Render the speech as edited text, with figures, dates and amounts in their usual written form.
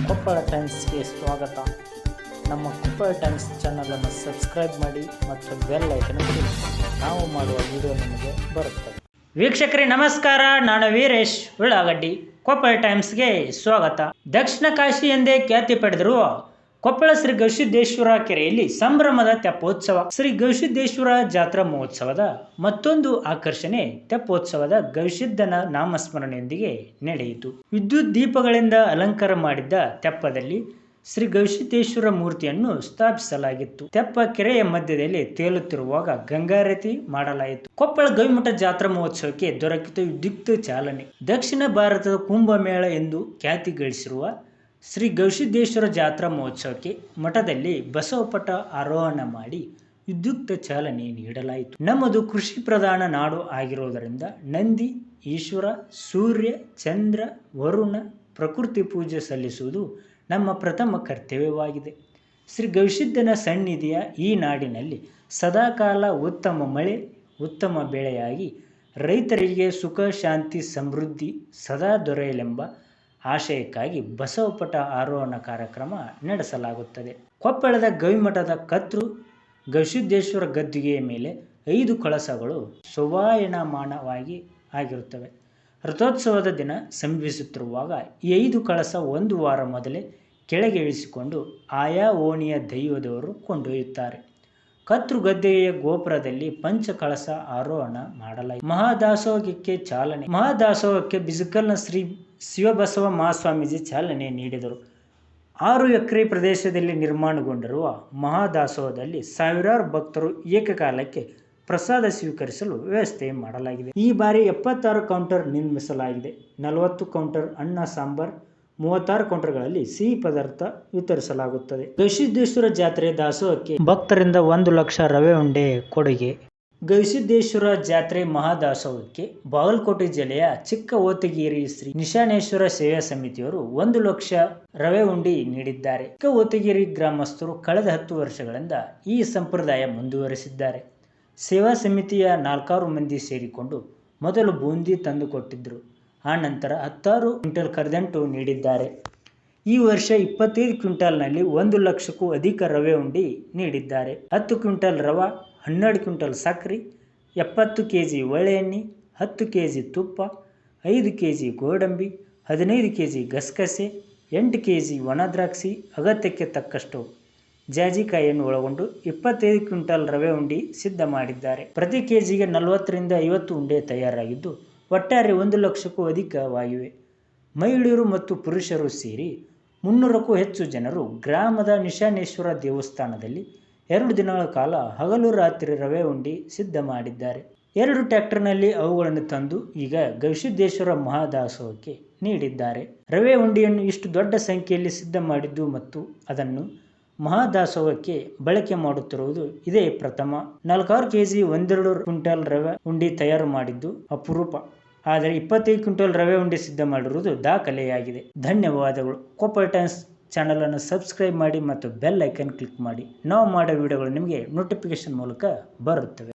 ಕೊಪ್ಪಳ ಟೈಮ್ಸ್ಗೆ ಸ್ವಾಗತ. ನಮ್ಮ ಕೊಪ್ಪಳ ಟೈಮ್ಸ್ ಚಾನಲನ್ನು ಸಬ್ಸ್ಕ್ರೈಬ್ ಮಾಡಿ ಮತ್ತು ಬೆಲ್ ಐಕನ್ ಕ್ಲಿಕ್ ನಾವು ಮಾಡುವ ವಿಡಿಯೋ ನಿಮಗೆ ಬರುತ್ತದೆ. ವೀಕ್ಷಕರೇ ನಮಸ್ಕಾರ, ನಾನು ವೀರೇಶ್ ಉಳ್ಳಾಗಡ್ಡಿ. ಕೊಪ್ಪಳ ಟೈಮ್ಸ್ಗೆ ಸ್ವಾಗತ. ದಕ್ಷಿಣ ಕಾಶಿ ಎಂದೇ ಖ್ಯಾತಿ ಪಡೆದಿರುವ ಕೊಪ್ಪಳ ಶ್ರೀ ಗವಿಸಿದ್ದೇಶ್ವರ ಕೆರೆಯಲ್ಲಿ ಸಂಭ್ರಮದ ತೆಪ್ಪೋತ್ಸವ. ಶ್ರೀ ಗವಿಸಿದ್ದೇಶ್ವರ ಜಾತ್ರಾ ಮಹೋತ್ಸವದ ಮತ್ತೊಂದು ಆಕರ್ಷಣೆ ತೆಪ್ಪೋತ್ಸವದ ಗವಿಸಿದ್ದನ ನಾಮಸ್ಮರಣೆಯೊಂದಿಗೆ ನಡೆಯಿತು. ವಿದ್ಯುತ್ ದೀಪಗಳಿಂದ ಅಲಂಕಾರ ಮಾಡಿದ್ದ ತೆಪ್ಪದಲ್ಲಿ ಶ್ರೀ ಗವಿಸಿದ್ದೇಶ್ವರ ಮೂರ್ತಿಯನ್ನು ಸ್ಥಾಪಿಸಲಾಗಿತ್ತು. ತೆಪ್ಪ ಕೆರೆಯ ಮಧ್ಯದಲ್ಲಿ ತೇಲುತ್ತಿರುವಾಗ ಗಂಗಾರತಿ ಮಾಡಲಾಯಿತು. ಕೊಪ್ಪಳ ಗವಿಮಠ ಜಾತ್ರಾ ಮಹೋತ್ಸವಕ್ಕೆ ದೊರಕಿತು ವಿದ್ಯುಕ್ತ ಚಾಲನೆ. ದಕ್ಷಿಣ ಭಾರತದ ಕುಂಭಮೇಳ ಎಂದು ಖ್ಯಾತಿ ಗಳಿಸಿರುವ ಶ್ರೀ ಗವಿಸಿದ್ದೇಶ್ವರ ಜಾತ್ರಾ ಮಹೋತ್ಸವಕ್ಕೆ ಮಠದಲ್ಲಿ ಬಸವಪಟ ಆರೋಹಣ ಮಾಡಿ ವಿದ್ಯುಕ್ತ ಚಾಲನೆ ನೀಡಲಾಯಿತು. ನಮ್ಮದು ಕೃಷಿ ಪ್ರಧಾನ ನಾಡು ಆಗಿರುವುದರಿಂದ ನಂದಿ, ಈಶ್ವರ, ಸೂರ್ಯ, ಚಂದ್ರ, ವರುಣ, ಪ್ರಕೃತಿ ಪೂಜೆ ಸಲ್ಲಿಸುವುದು ನಮ್ಮ ಪ್ರಥಮ ಕರ್ತವ್ಯವಾಗಿದೆ. ಶ್ರೀ ಗವಿಸಿದ್ದನ ಸನ್ನಿಧಿಯ ಈ ನಾಡಿನಲ್ಲಿ ಸದಾಕಾಲ ಉತ್ತಮ ಮಳೆ, ಉತ್ತಮ ಬೆಳೆಯಾಗಿ ರೈತರಿಗೆ ಸುಖ, ಶಾಂತಿ, ಸಮೃದ್ಧಿ ಸದಾ ದೊರೆಯಲೆಂಬ ಆಶಯಕ್ಕಾಗಿ ಬಸವಪಟ ಆರೋಹಣ ಕಾರ್ಯಕ್ರಮ ನಡೆಸಲಾಗುತ್ತದೆ. ಕೊಪ್ಪಳದ ಗವಿಮಠದ ಕರ್ತೃ ಗವಿಸಿದ್ದೇಶ್ವರ ಗದ್ದುಗೆಯ ಮೇಲೆ 5 ಕಳಸಗಳು ಶೋಭಾಯಮಾನವಾಗಿ ಆಗಿರುತ್ತವೆ. ರಥೋತ್ಸವದ ದಿನ ಸಮೀಪಿಸುತ್ತಿರುವಾಗ ಈ 5 ಕಳಸ 1 ವಾರ ಮೊದಲೇ ಕೆಳಗೆ ಇಳಿಸಿಕೊಂಡು ಆಯಾ ಓಣಿಯ ದೈವದವರು ಕೊಂಡೊಯ್ಯುತ್ತಾರೆ. ಕರ್ತೃ ಗದ್ದೆಯ ಗೋಪುರದಲ್ಲಿ ಪಂಚ ಕಳಸ ಆರೋಹಣ ಮಾಡಲಾಯಿತು. ಮಹಾದಾಸೋಹಕ್ಕೆ ಚಾಲನೆ. ಮಹಾದಾಸೋಹಕ್ಕೆ ಬಿಜಕಲ್ನ ಶ್ರೀ ಶಿವಬಸವ ಮಹಾಸ್ವಾಮೀಜಿ ಚಾಲನೆ ನೀಡಿದರು. 6 ಎಕರೆ ಪ್ರದೇಶದಲ್ಲಿ ನಿರ್ಮಾಣಗೊಂಡಿರುವ ಮಹಾದಾಸೋಹದಲ್ಲಿ ಸಾವಿರಾರು ಭಕ್ತರು ಏಕಕಾಲಕ್ಕೆ ಪ್ರಸಾದ ಸ್ವೀಕರಿಸಲು ವ್ಯವಸ್ಥೆ ಮಾಡಲಾಗಿದೆ. ಈ ಬಾರಿ 76 ಕೌಂಟರ್ ನಿರ್ಮಿಸಲಾಗಿದೆ. 40 ಕೌಂಟರ್ ಅನ್ನ ಸಾಂಬಾರ್, 36 ಕೌಂಟರ್ಗಳಲ್ಲಿ ಸಿಹಿ ಪದಾರ್ಥ ವಿತರಿಸಲಾಗುತ್ತದೆ. ಗವಿಸಿದ್ದೇಶ್ವರ ಜಾತ್ರೆ ದಾಸೋಹಕ್ಕೆ ಭಕ್ತರಿಂದ 1 ಲಕ್ಷ ರವೆ ಉಂಡೆ ಕೊಡುಗೆ. ಗವಿಸಿದ್ದೇಶ್ವರ ಜಾತ್ರೆ ಮಹಾದಾಸೋಹಕ್ಕೆ ಬಾಗಲಕೋಟೆ ಜಿಲ್ಲೆಯ ಚಿಕ್ಕ ಓತಗಿರಿ ಶ್ರೀ ನಿಶಾನೇಶ್ವರ ಸೇವಾ ಸಮಿತಿಯವರು 1 ಲಕ್ಷ ರವೆ ಉಂಡಿ ನೀಡಿದ್ದಾರೆ. ಚಿಕ್ಕ ಓತಗಿರಿ ಗ್ರಾಮಸ್ಥರು ಕಳೆದ 10 ವರ್ಷಗಳಿಂದ ಈ ಸಂಪ್ರದಾಯ ಮುಂದುವರೆಸಿದ್ದಾರೆ. ಸೇವಾ ಸಮಿತಿಯ 4 ಮಂದಿ ಸೇರಿಕೊಂಡು ಮೊದಲು ಬೂಂದಿ ತಂದು ಕೊಟ್ಟಿದ್ದರು. ಆ ನಂತರ 16 ಕ್ವಿಂಟಲ್ ಕರದಂಟು ನೀಡಿದ್ದಾರೆ. ಈ ವರ್ಷ 25 ಕ್ವಿಂಟಲ್ನಲ್ಲಿ 1 ಲಕ್ಷಕ್ಕೂ ಅಧಿಕ ರವೆ ಉಂಡಿ ನೀಡಿದ್ದಾರೆ. 10 ಕ್ವಿಂಟಲ್ ರವೆ, 12 ಕ್ವಿಂಟಲ್ ಸಕ್ಕರೆ, 70 ಕೆಜಿ ಒಳ್ಳೆಣ್ಣೆ, 10 ಕೆಜಿ ತುಪ್ಪ, 5 ಕೆಜಿ ಗೋಡಂಬಿ, 15 ಕೆಜಿ ಗಸಗಸೆ, 8 ಕೆಜಿ ಒಣ ದ್ರಾಕ್ಷಿ, ಅಗತ್ಯಕ್ಕೆ ತಕ್ಕಷ್ಟು ಜಾಜಿಕಾಯಿಯನ್ನು ಒಳಗೊಂಡು 25 ಕ್ವಿಂಟಲ್ ರವೆ ಉಂಡಿ ಸಿದ್ಧ ಮಾಡಿದ್ದಾರೆ. ಪ್ರತಿ ಕೆಜಿಗೆ 40 ರಿಂದ 50 ಉಂಡೆ ತಯಾರಾಗಿದ್ದು ಒಟ್ಟಾರೆ 1 ಲಕ್ಷಕ್ಕೂ ಅಧಿಕವಾಗಿವೆ. ಮಹಿಳೆಯರು ಮತ್ತು ಪುರುಷರು ಸೇರಿ 300ಕ್ಕೂ ಹೆಚ್ಚು ಜನರು ಗ್ರಾಮದ ನಿಶಾನೇಶ್ವರ ದೇವಸ್ಥಾನದಲ್ಲಿ 2 ದಿನಗಳ ಕಾಲ ಹಗಲು ರಾತ್ರಿ ರವೆ ಉಂಡಿ ಸಿದ್ಧ ಮಾಡಿದ್ದಾರೆ. 2 ಟ್ರ್ಯಾಕ್ಟರ್ನಲ್ಲಿ ಅವುಗಳನ್ನು ತಂದು ಈಗ ಗವಿಸಿದ್ದೇಶ್ವರ ಮಹಾದಾಸೋಹಕ್ಕೆ ನೀಡಿದ್ದಾರೆ. ರವೆ ಉಂಡಿಯನ್ನು ಇಷ್ಟು ದೊಡ್ಡ ಸಂಖ್ಯೆಯಲ್ಲಿ ಸಿದ್ಧ ಮಾಡಿದ್ದು ಮತ್ತು ಅದನ್ನು ಮಹಾದಾಸೋಹಕ್ಕೆ ಬಳಕೆ ಮಾಡುತ್ತಿರುವುದು ಇದೇ ಪ್ರಥಮ. 4 ಕೆಜಿ 12 ಕ್ವಿಂಟಲ್ ರವೆ ಉಂಡಿ ತಯಾರು ಮಾಡಿದ್ದು ಅಪರೂಪ. ಆದರೆ 25 ಕ್ವಿಂಟಲ್ ರವೆ ಉಂಡಿ ಸಿದ್ಧ ಮಾಡಿರುವುದು ದಾಖಲೆಯಾಗಿದೆ. ಧನ್ಯವಾದಗಳು. ಕೊಪ್ಪಳ ಟೈಮ್ಸ್ ಚಾನಲನ್ನು ಸಬ್ಸ್ಕ್ರೈಬ್ ಮಾಡಿ ಮತ್ತು ಬೆಲ್ ಐಕನ್ ಕ್ಲಿಕ್ ಮಾಡಿ. ನಾವು ಮಾಡೋ ವಿಡಿಯೋಗಳು ನಿಮಗೆ ನೋಟಿಫಿಕೇಶನ್ ಮೂಲಕ ಬರುತ್ತವೆ.